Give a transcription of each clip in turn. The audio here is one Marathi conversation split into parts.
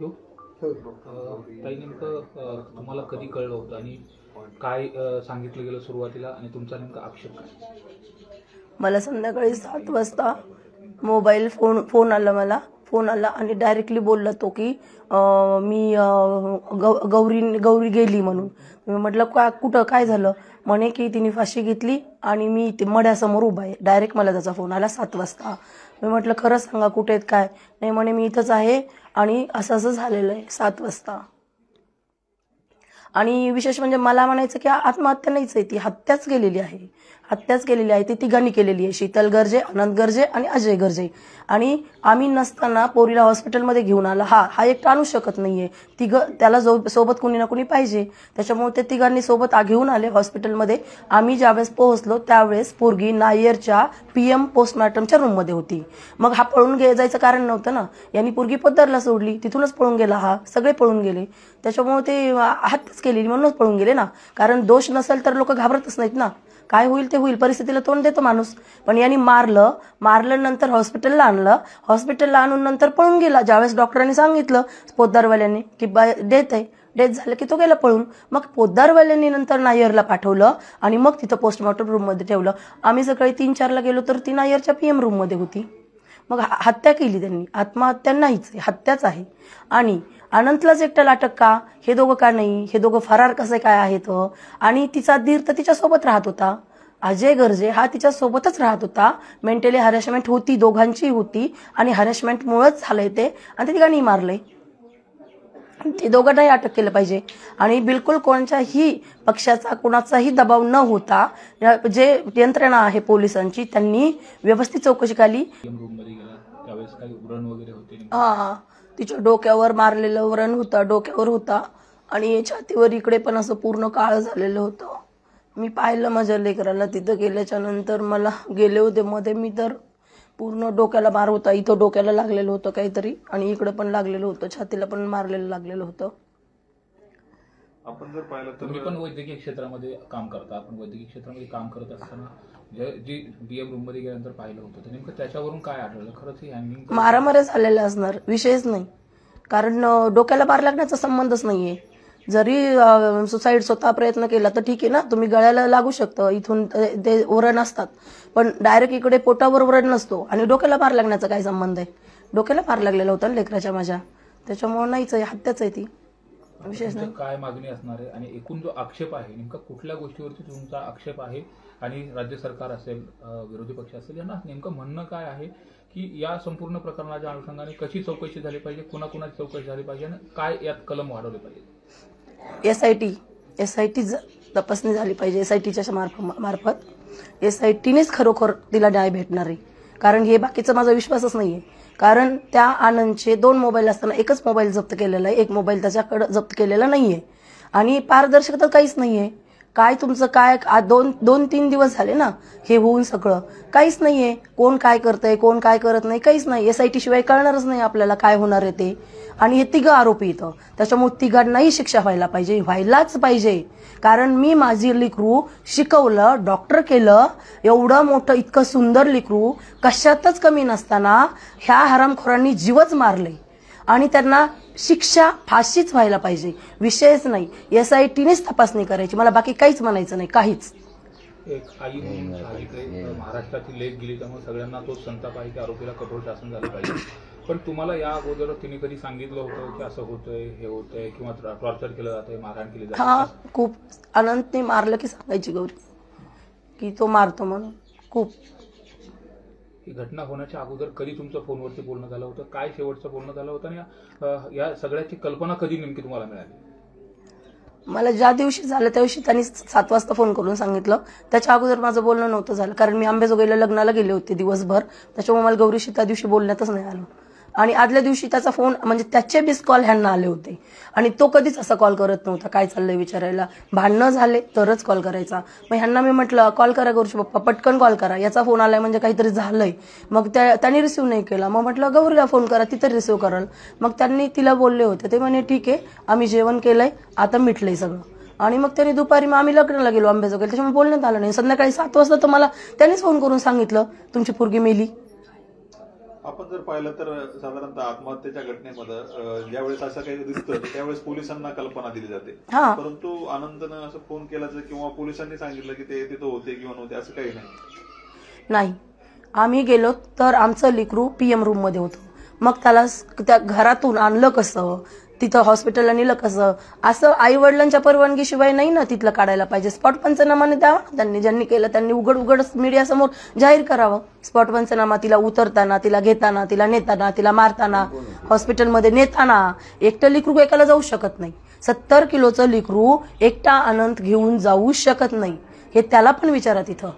हो. ताई नेमकं तुम्हाला कधी कळलं होतं आणि काय सांगितलं गेलं सुरुवातीला आणि तुमचा नेमका आक्षेप काय? मला संध्याकाळी 7 वाजता मोबाईल फोन आला मला. फोन आला आणि डायरेक्टली बोलला तो की मी गौरी गेली म्हणून. मी म्हटलं कुठं काय झालं? म्हणे की तिने फाशी घेतली आणि मी ते मढ्यासमोर उभा आहे. डायरेक्ट मला त्याचा फोन आला 7 वाजता. मी म्हटलं खरं सांगा कुठे आहेत काय? नाही म्हणे मी इथंच आहे आणि असं असं झालेलं आहे 7 वाजता. आणि विशेष म्हणजे मला म्हणायचं की आत्महत्या नाहीच आहे, ती हत्याच केलेली आहे. ती तिघांनी केलेली आहे. शीतल गर्जे, अनंत गर्जे आणि अजय गर्जे. आणि आम्ही नसताना पोरीला हॉस्पिटलमध्ये घेऊन आला. हा एकटा आणू शकत नाहीये. त्याला सोबत कुणी ना कुणी पाहिजे. त्याच्यामुळे ते तिघांनी सोबत घेऊन आले हॉस्पिटलमध्ये. आम्ही ज्यावेळेस पोहोचलो त्यावेळेस पोरगी नायरच्या PM पोस्टमॉर्टमच्या रूममध्ये होती. मग हा पळून जायचं कारण नव्हतं ना. यांनी पोरगी पद्दरला सोडली, तिथूनच पळून गेला. सगळे पळून गेले. त्याच्यामुळे ते हत्याच केली म्हणूनच पळून गेले ना. कारण दोष नसेल तर लोक घाबरतच नाहीत ना. काय होईल ते होईल, परिस्थितीला तोंड देतो माणूस. पण यांनी मारलं नंतर हॉस्पिटलला आणून नंतर पळून गेला. ज्यावेळेस डॉक्टरांनी सांगितलं पोद्दारवाल्यांनी की डेथ झालं की तो गेला पळून. मग पोद्दारवाल्यांनी नंतर नायरला पाठवलं आणि मग तिथं पोस्टमॉर्टम रूममध्ये ठेवलं. आम्ही सकाळी 3-4ला गेलो तर ती नायरच्या PM रूममध्ये होती. मग हत्या केली त्यांनी. आत्महत्या नाहीच, हत्याच आहे. आणि अनंतलाच एकट्याला अटक का? हे दोघं का नाही? हे दोघं फरार कसे काय आहेत? आणि तिचा धीर तर तिच्यासोबत राहत होता. अजय गर्जे हा तिच्यासोबतच राहत होता. मेंटली हॅरेसमेंट होती, दोघांची होती. आणि हॅरेसमेंटमुळेच झालंय ते. आणि ते तिघांनी मारलंय. ते दोघांनाही अटक केलं पाहिजे. आणि बिलकुल कोणाच्याही पक्षाचा कोणाचाही दबाव न होता जे यंत्रणा आहे पोलिसांची त्यांनी व्यवस्थित चौकशी केली. तिच्या डोक्यावर मारलेलं व्रण होतं, डोक्यावर होता. आणि छातीवर इकडे पण असं पूर्ण काळ झालेलं होतं. मी पाहिलं माझ्या लेकराला. तिथं गेल्याच्या नंतर मला गेले होते मध्ये मी तर पूर्ण डोक्याला मार होता. इथं डोक्याला लागलेलं होतं काहीतरी आणि इकडे पण लागलेलं होतं, छातीला पण मारलेलं लागलेलं होतं. आपण जर पाहिलं तर तुम्ही पण वैद्यकीय क्षेत्रामध्ये काम करता. आपण वैद्यकीय क्षेत्रामध्ये काम करत असताना जी DM रूम मध्ये गेल्यानंतर पाहिलं होतं तर नेमकं त्याच्यावरून काय आढळलं? खरंच ही हँगिंग मारामाऱ्या झालेल्या असणार, विषयच नाही. कारण डोक्याला मार लागण्याचा संबंधच नाहीये. जरी सुसाईड स्वतः प्रयत्न केला तर ठीक आहे ना, तुम्ही गळ्याला लागू शकतं, इथून ते व्रण असतात. पण डायरेक्ट इकडे पोटावर व्रण नसतो. आणि डोक्याला मार लागण्याचा काय संबंध आहे? डोक्याला मार लागलेला होता ना लेकराच्या माझ्या. त्याच्यामुळे नाहीच आहे, हत्याच आहे ती. विशेष नाही. काय मागणी असणार आहे आणि एकूण जो आक्षेप आहे नेमका कुठल्या गोष्टीवरती तुमचा आक्षेप आहे? आणि राज्य सरकार असेल, विरोधी पक्ष असेल, यांना नेमकं म्हणणं काय आहे की या संपूर्ण प्रकरणाच्या अनुषंगाने कशी चौकशी झाली पाहिजे, कुणाकुणाची चौकशी झाली पाहिजे आणि काय यात कलम वाढवले पाहिजे? SIT तपासणी झाली पाहिजे. SITच्या मार्फत SITनेच खरोखर तिला न्याय भेटणार आहे. कारण हे बाकीचा माझा विश्वासच नाहीये. कारण त्या आनंदचे 2 मोबाईल असताना एकच मोबाईल जप्त केलेला आहे, एक मोबाईल त्याच्याकडे जप्त केलेला नाहीये. आणि पारदर्शकता काहीच नाहीये. काय तुमचं काय 2-3 दिवस झाले ना हे होऊन, सगळं काहीच नाहीये. कोण काय करतंय, कोण काय करत नाही, काहीच नाही. SIT शिवाय कळणारच नाही आपल्याला काय होणार आहे ते. आणि हे तिघं आरोपी इथं. त्याच्यामुळे तिघांनाही शिक्षा व्हायलाच पाहिजे. कारण मी माझी लेकरू शिकवलं, डॉक्टर केलं, एवढं मोठं इतकं सुंदर लेकरू कशातच कमी नसताना ह्या हरामखोरांनी जीवच मारले. आणि त्यांना शिक्षा फाशीच व्हायला पाहिजे, विषयच नाही. SITनेच तपासणी करायची. मला बाकी काहीच म्हणायचं नाही, काहीच. एक आई म्हणून महाराष्ट्राची लेख गेली त्यामुळे सगळ्यांना तो संताप आहे की आरोपीला कठोर शासन झालं पाहिजे. पण तुम्हाला या अगोदर तिने कधी सांगितलं होतं की असं होतंय, हे होतंय किंवा टॉर्चर केलं जातंय, मारहाण केली जाते? हा, खूप. अनंतने मारलं की सांगायची गौरी की तो मारतो म्हणून. खूप. ही घटना होण्याच्या अगोदर कधी तुमचं फोनवरती बोलणं झालं होतं? काय शेवटचं बोलणं झालं होतं? आणि या सगळ्याची कल्पना कधी नेमकी तुम्हाला मिळाली? मला ज्या दिवशी झालं त्या दिवशी त्यांनी 7 वाजता फोन करून सांगितलं. त्याच्या अगोदर माझं बोलणं नव्हतं झालं. कारण मी अंबेजोगाईला लग्नाला गेले होते दिवसभर. त्याच्यामुळे मला गौरीशी त्या दिवशी बोलण्यातच नाही आलं. आणि आदल्या दिवशी त्याचा फोन म्हणजे त्याचे मिस कॉल ह्यांना आले होते. आणि तो कधीच असा कॉल करत नव्हता काय चाललंय विचारायला. भांडणं झाले तरच कॉल करायचा. मग ह्यांना मी म्हटलं कॉल करा गौरीशी पप्पा, पटकन कॉल करा, याचा फोन आलाय म्हणजे काहीतरी झालंय. मग त्यांनी रिसिव्ह नाही केला. मग म्हटलं गौरीला फोन करा, ती तर रिसिव्ह कराल. मग त्यांनी तिला बोलले होते. ते म्हणे ठीक आहे, आम्ही जेवण केलंय, आता मिटलंय सगळं. आणि मग त्यांनी दुपारी मग आम्ही लग्नाला गेलो अंबेजोगाईला. त्याच्यामुळे बोलण्यात आलं नाही. संध्याकाळी 7 वाजता तर मला त्यांनीच फोन करून सांगितलं तुमची पोरगी मेली. आपण जर पाहिलं तर साधारणतः आत्महत्येच्या घटनेमध्ये ज्यावेळेस असं काही दिसतं त्यावेळेस पोलिसांना कल्पना दिली जाते, हा. परंतु आनंदनं असं फोन केल्याचं किंवा पोलिसांनी सांगितलं की ते तिथं होते किंवा नव्हते असं काही नाही. आम्ही गेलो तर आमचं लेकरू PM रूम मध्ये होतं. मग त्याला त्या घरातून आणलं कसं, तिथं हॉस्पिटलला नेलं कसं, असं आई वडिलांच्या परवानगीशिवाय नाही ना तिथलं काढायला पाहिजे. स्पॉट पंचनामाने द्यावा ना त्यांनी, ज्यांनी केलं त्यांनी उघड मीडियासमोर जाहीर करावं. स्पॉट पंचनामा तिला उतरताना, तिला घेताना, तिला नेताना, तिला मारताना, हॉस्पिटलमध्ये नेताना. एकटं लेकरू एकाला जाऊ शकत नाही. 70 किलोचं लेकरू एकटा आनंद घेऊन जाऊ शकत नाही, हे त्याला पण विचारा तिथं.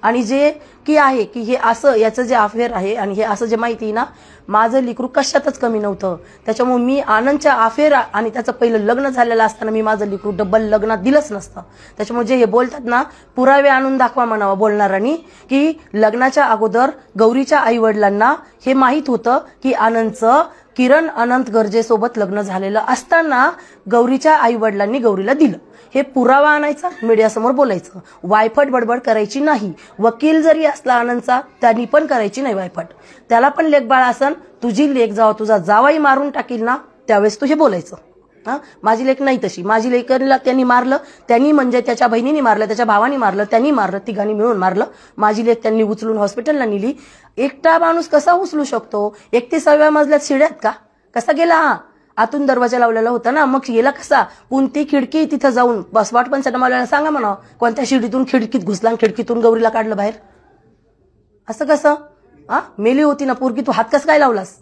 आणि जे की आहे की हे असं याचं जे अफेअर आहे आणि हे असं जे माहिती ना, माझं लेकरू कशातच कमी नव्हतं. त्याच्यामुळे मी आनंदच्या अफेअर आणि त्याचं पहिलं लग्न झालेलं असताना मी माझं लेकरू डबल लग्नात दिलंच नसतं. त्याच्यामुळे जे हे बोलतात ना, पुरावे आणून दाखवा म्हणावं बोलणाऱ्यांनी, की लग्नाच्या अगोदर गौरीच्या आई वडिलांना हे माहीत होतं की आनंदचं किरण अनंत गर्जेसोबत लग्न झालेलं असताना गौरीच्या आई वडिलांनी गौरीला दिलं. हे पुरावा आणायचा, मीडियासमोर बोलायचं, वायफट बडबड करायची नाही. वकील जरी असला आनंदचा त्यांनी पण करायची नाही वायफट. त्याला पण लेकबाळ असन, तुझी लेक जावा तुझा जावाई मारून टाकील ना त्यावेळेस तू हे बोलायचं. हा, माझी लेक नाही तशी. माझी लेकरला त्यांनी मारलं, त्यांनी म्हणजे त्याच्या बहिणीने मारलं, त्याच्या भावाने मारलं, त्यांनी मारलं, तिघांनी मिळून मारलं. माझी लेक त्यांनी उचलून हॉस्पिटलला नेली. एकटा माणूस कसा उचलू शकतो? 31व्या मजल्यात शिड्यात का कसा गेला? हा, आतून दरवाजा लावलेला होता ना, मग गेला कसा? कोणती खिडकी तिथं जाऊन स्पॉट पंचनामाला सांगा म्हणा, कोणत्या शिडीतून खिडकीत घुसला आणि खिडकीतून गौरीला काढलं बाहेर? असं कसं? हा, मेली होती ना पोरगी, तू हात कसं काय लावलास?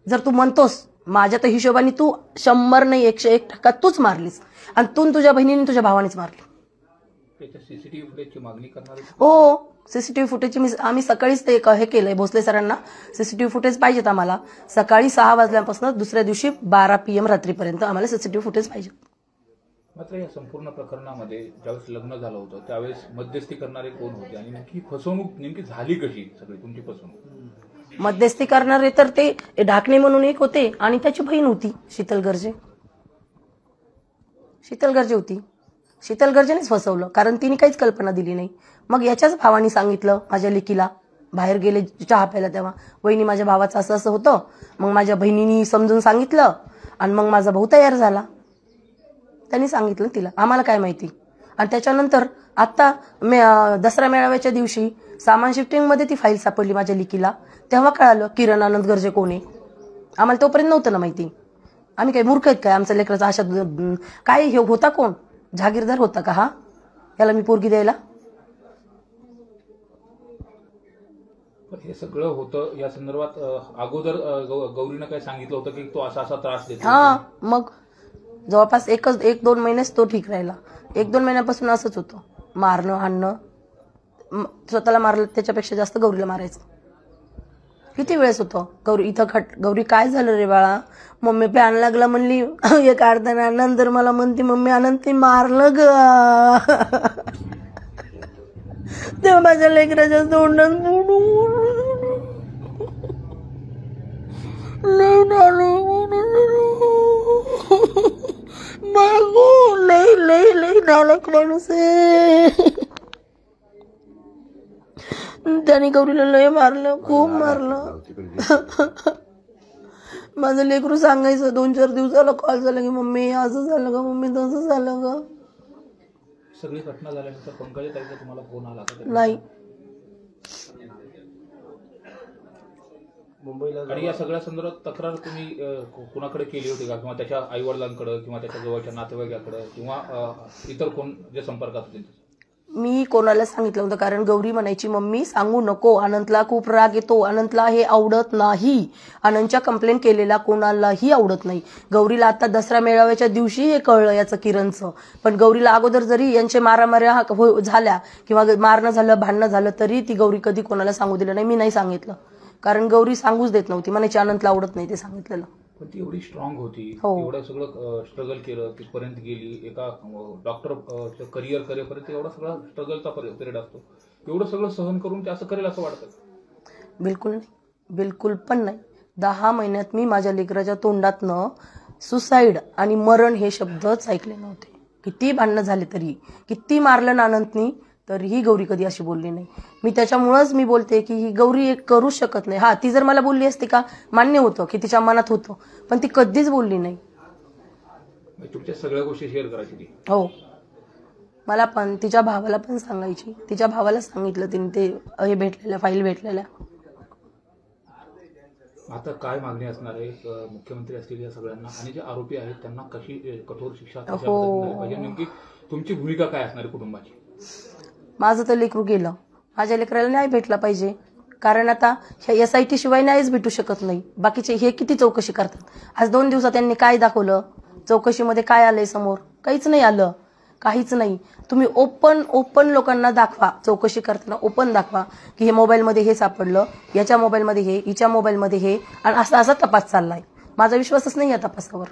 जर तू म्हणतोस, माझ्या तर हिशोबाने तू 100 नाही 101% तूच मारलीस, आणि तू तुझ्या बहिणीने तुझ्या भावानेच मारली. सीसीटीव्ही फुटेजची मागणी करणार? हो, सीसीटीव्ही फुटेजची आम्ही सकाळीच ते हे केलंय भोसले सरांना. सीसीटीव्ही फुटेज पाहिजेत आम्हाला. सकाळी 6 वाजल्यापासून दुसऱ्या दिवशी 12 PM रात्रीपर्यंत आम्हाला सीसीटीव्ही फुटेज पाहिजे. मात्र या संपूर्ण प्रकरणामध्ये ज्यावेळेस लग्न झालं होतं त्यावेळेस मध्यस्थी करणारे कोण होते आणि नेमकी फसवणूक नेमकी झाली कशी? सगळी तुमची फसवणूक मध्यस्थी करणारे तर ते ढाकणे म्हणून एक होते आणि त्याची बहीण होती शीतल गर्जे. शीतल गर्जे होती. शीतल गर्जेनेच फसवलं, कारण तिने काहीच कल्पना दिली नाही. मग याच्याच भावानी सांगितलं माझ्या लेकीला, बाहेर गेले चहा प्यायला तेव्हा, वहिनी माझ्या भावाचं असं असं होतं. मग माझ्या बहिणीनी समजून सांगितलं आणि मग माझा भाऊ तयार झाला. त्यांनी सांगितलं तिला, आम्हाला काय माहिती. आणि त्याच्यानंतर आता दसरा मेळाव्याच्या दिवशी सामान शिफ्टिंगमध्ये ती फाईल सापडली माझ्या लेकीला, तेव्हा कळालं किरण आनंद गर्जे कोण आहे. आम्हाला तोपर्यंत नव्हतं ना माहिती. आम्ही काही मूर्ख आहेत काय? आमच्या लेकराचा अशा काय हे होता कोण? जहागीरदार होता का हा, याला मी पोरगी द्यायला? हे सगळं होतं या संदर्भात अगोदर गौरीनं काय सांगितलं होतं की तो असा असा त्रास देतो? हा, मग जवळपास 1-2 महिनेच तो ठीक राहिला. 1-2 महिन्यापासून असंच होतं, मारणं हाणणं. स्वतःला मारलं त्याच्यापेक्षा जास्त गौरीला मारायचं. किती वेळेस होतं गौरी इथं गौरी काय झालं रे बाळा? मम्मी प्यान लागला म्हणली, हे काढताना नंतर मला म्हणते मम्मी आनंद ते मारलं ग. तेव्हा माझ्या लेकराच्या तोंडात लई नालायक माणूस आहे. त्याने गौरीला लय मारलं, खूप मारलं. माझं लेकरू सांगायचं 2-4 दिवसाला कॉल झाला की मम्मी असं झालं का, मम्मी तसं झालं का. सगळी घटना झाल्यानंतर पंकजा ताईचा तुम्हाला फोन आला का? नाही. आणि या सगळ्या संदर्भात तक्रार तुम्ही कुणाकडे केली होती का, किंवा त्याच्या आई वडिलांकडे किंवा त्याच्या जवळच्या नातेवाईकाकडे किंवा इतर कोण जे संपर्कात होते? मी कोणाला सांगितलं होतं, कारण गौरी म्हणायची मम्मी सांगू नको, अनंतला खूप राग येतो, अनंतला हे आवडत नाही. अनंतच्या कंप्लेन केलेला कोणालाही आवडत नाही. गौरीला आता दसरा मेळाव्याच्या दिवशी हे कळलं याचं किरणचं. पण गौरीला अगोदर जरी यांचे मारामाऱ्या झाल्या किंवा मारणं झालं भांडणं झालं तरी ती गौरी कधी कोणाला सांगू दिलं नाही. मी नाही सांगितलं, कारण गौरी सांगूच देत नव्हती, म्हणायची अनंतला आवडत नाही ते सांगितलेलं. पण ती एवढी स्ट्रॉंग होती, हो. एवढं सगळं स्ट्रगल केलं, तिथपर्यंत गेली, एका डॉक्टर करिअर करेपर्यंत एवढा सगळा स्ट्रगलचा पिरियड असतो. एवढं सगळं सहन करून ते असं करेल असं वाटतं? बिलकुल नाही, बिलकुल पण नाही. 10 महिन्यात मी माझ्या लेकराच्या तोंडातनं सुसाईड आणि मरण हे शब्दच ऐकले नव्हते. किती भांडणं झाले तरी, किती मारलं ना अनंतनी तर ही गौरी कधी अशी बोलली नाही. मी त्याच्यामुळंच मी बोलते की ही गौरी एक करूच शकत नाही. हा, ती जर मला बोलली असती का मान्य होतं की तिच्या मनात होतं, पण ती कधीच बोलली नाही. तुमच्या सगळ्या गोष्टी शेअर करायची ती. हो, मला पण तिच्या भावाला पण सांगायची. तिच्या भावाला सांगितलं तिने ते हे भेटलेल्या फाईल भेटलेल्या. आता काय मागणी असणार आहे मुख्यमंत्री असतील या सगळ्यांना, आणि जे आरोपी आहेत त्यांना कशी कठोर शिक्षा कशा पद्धतीने झाली पाहिजे, नेमकी तुमची भूमिका काय असणार आहे कुटुंबाची? माझं तर लेकरू गेलं, माझ्या लेकराला न्याय भेटला पाहिजे. कारण आता ह्या SIT शिवाय न्यायच भेटू शकत नाही. बाकीचे हे किती चौकशी करतात. आज 2 दिवसात त्यांनी काय दाखवलं, चौकशीमध्ये काय आलंय समोर? काहीच नाही आलं, काहीच नाही. तुम्ही ओपन लोकांना दाखवा, चौकशी करताना ओपन दाखवा की हे मोबाईलमध्ये हे सापडलं, याच्या मोबाईलमध्ये हे, हिच्या मोबाईलमध्ये हे, आणि असा तपास चाललाय. माझा विश्वासच नाही या तपासावर.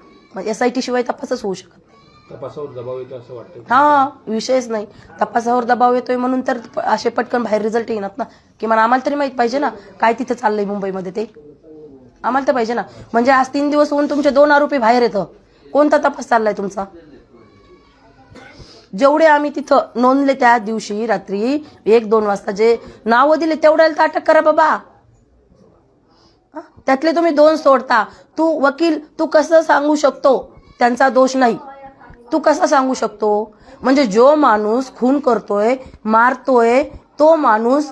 SIT शिवाय तपासच होऊ शकत नाही. तपासावर दबाव येतो असं वाटतं? हा, विषयच नाही. तपासावर दबाव येतोय म्हणून तर असे पटकन बाहेर रिझल्ट येणार ना. की मला आम्हाला तरी माहित पाहिजे ना काय तिथे चाललंय मुंबईमध्ये, ते आम्हाला तर पाहिजे ना. म्हणजे आज 3 दिवस होऊन तुमचे 2 आरोपी बाहेर येतं, कोणता तपास चाललाय तुमचा? जेवढे आम्ही तिथं नोंदले त्या दिवशी रात्री 1-2 वाजता जे नावं दिले तेवढ्याला तर अटक करा बाबा. त्यातले तुम्ही 2 सोडता. तू वकील, तू कसं सांगू शकतो त्यांचा दोष नाही? तू कसा सांगू शकतो? म्हणजे जो माणूस खून करतोय, मारतोय, तो माणूस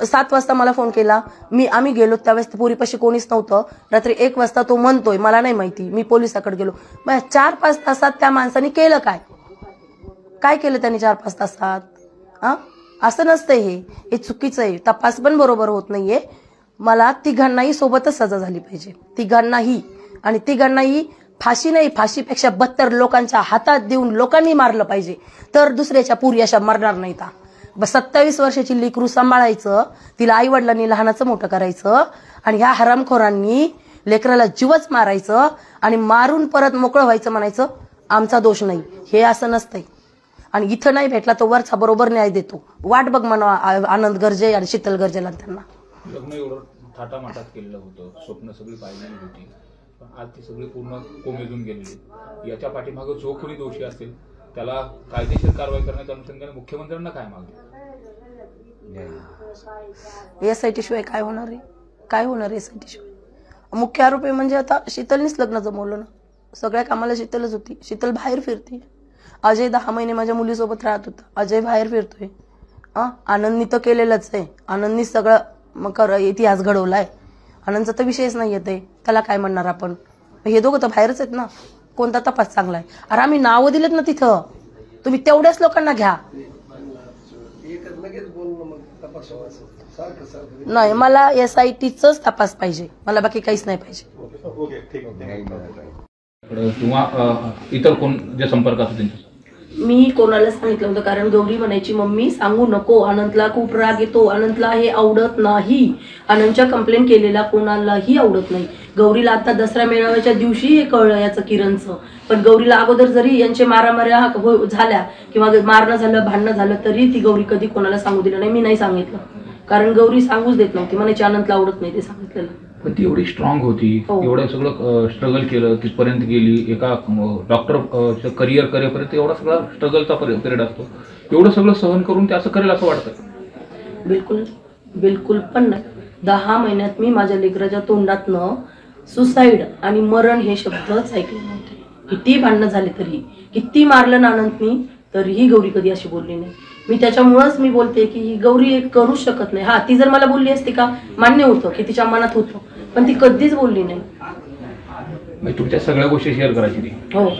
7 वाजता मला फोन केला. आम्ही गेलो त्यावेळेस पोरीपाशी कोणीच नव्हतं. रात्री 1 वाजता तो म्हणतोय मला नाही माहिती, मी पोलिसाकडे गेलो. मग 4-5 तासात त्या माणसाने केलं काय? काय केलं त्यांनी 4-5 तासात? असं नसतंय, हे चुकीचं आहे. तपास पण बरोबर होत नाहीये. मला तिघांनाही सोबतच सजा झाली पाहिजे, तिघांनाही. आणि तिघांनाही फाशी नाही, फाशीपेक्षा 72 लोकांच्या हातात देऊन लोकांनी मारलं पाहिजे, तर दुसऱ्याच्या पुरी अशा मरणार नाहीत. 27 वर्षाची लेकरू सांभाळायचं, तिला आई वडिलांनी लहानाचं मोठं करायचं, आणि ह्या हरामखोरांनी लेकराला जीवच मारायचं आणि मारून परत मोकळं व्हायचं, म्हणायचं आमचा दोष नाही. हे असं नसतंय. आणि इथं नाही भेटला तो वरचा बरोबर न्याय देतो. वाट बघ म्हणा आनंद गर्जे आणि शीतल गर्जेला. त्यांना लग्न एवढं थाटामाटात केलेलं होतं, स्वप्न सगळी पाहिलेली होती, पण आज ती सगळी पूर्ण कोमेजून गेलेली. याच्या पाठीमागे जो कोणी दोषी असेल त्याला कायदेशीर कारवाई करण्याच्या अनुषंगाने मुख्यमंत्र्यांना काय मागणी? SIT शिवाय काय होणार आहे? काय होणार आहे SIT शिवाय? मुख्य आरोपी म्हणजे आता शीतलनीच लग्न जमवलं ना. सगळ्या कामाला शीतलच होती. शीतल बाहेर फिरते. अजय 10 महिने माझ्या मुलीसोबत राहत होता. अजय बाहेर फिरतोय. आनंदनी तर केलेलंच आहे. आनंदनी सगळं इतिहास घडवलाय. आनंदचा तर विषयच नाही येते. त्याला काय म्हणणार आपण? हे दोघं तर बाहेरच आहेत ना. कोणता तपास चांगला आहे? अरे आम्ही नावं दिलेत ना तिथं. तुम्ही तेवढ्याच लोकांना घ्या. नाही, मला SITचाच तपास पाहिजे. मला बाकी काहीच नाही पाहिजे. ओके, ठीक आहे. किंवा इतर कोण जे संपर्कात होते त्यांच्या? मी कोणाला सांगितलं होतं, कारण गौरी म्हणायची मम्मी सांगू नको, अनंतला खूप राग येतो, अनंतला हे आवडत नाही. अनंतच्या कंप्लेंट केलेला कोणालाही आवडत नाही. गौरीला आता दसरा मेळाव्याच्या दिवशी हे कळलं याचं किरणचं. पण गौरीला अगोदर जरी यांचे मारामाऱ्या झाल्या किंवा मारणं झालं, भांडणं झालं, तरी ती गौरी कधी कोणाला सांगू दिलं नाही. मी नाही सांगितलं, कारण गौरी सांगूच देत नव्हती. म्हणायची अनंतला आवडत नाही ते सांगितलेलं. पण ती एवढी स्ट्रॉंग होती, एवढं सगळं स्ट्रगल केलं, तिथपर्यंत गेली. एका डॉक्टर करिअर करेपर्यंत एवढा सगळा स्ट्रगलचा पिरियड असतो. एवढं सगळं सहन करून ते असं करेल असं वाटतं? बिलकुल पण नाही. 10 महिन्यात मी माझ्या लेकराच्या तोंडातनं सुसाईड आणि मरण हे शब्दच ऐकले नव्हते. किती भांडणं झाले तरी, किती मारलं ना अनंतनी, तरीही गौरी कधी अशी बोलली नाही. मी त्याच्यामुळंच मी बोलते की ही गौरी एक करू शकत नाही. हा, ती जर मला बोलली असती का मान्य होतं की तिच्या मनात होतं, पण ती कधीच बोलली नाही. तुमच्या सगळ्या गोष्टी शेअर करायची ती. हो.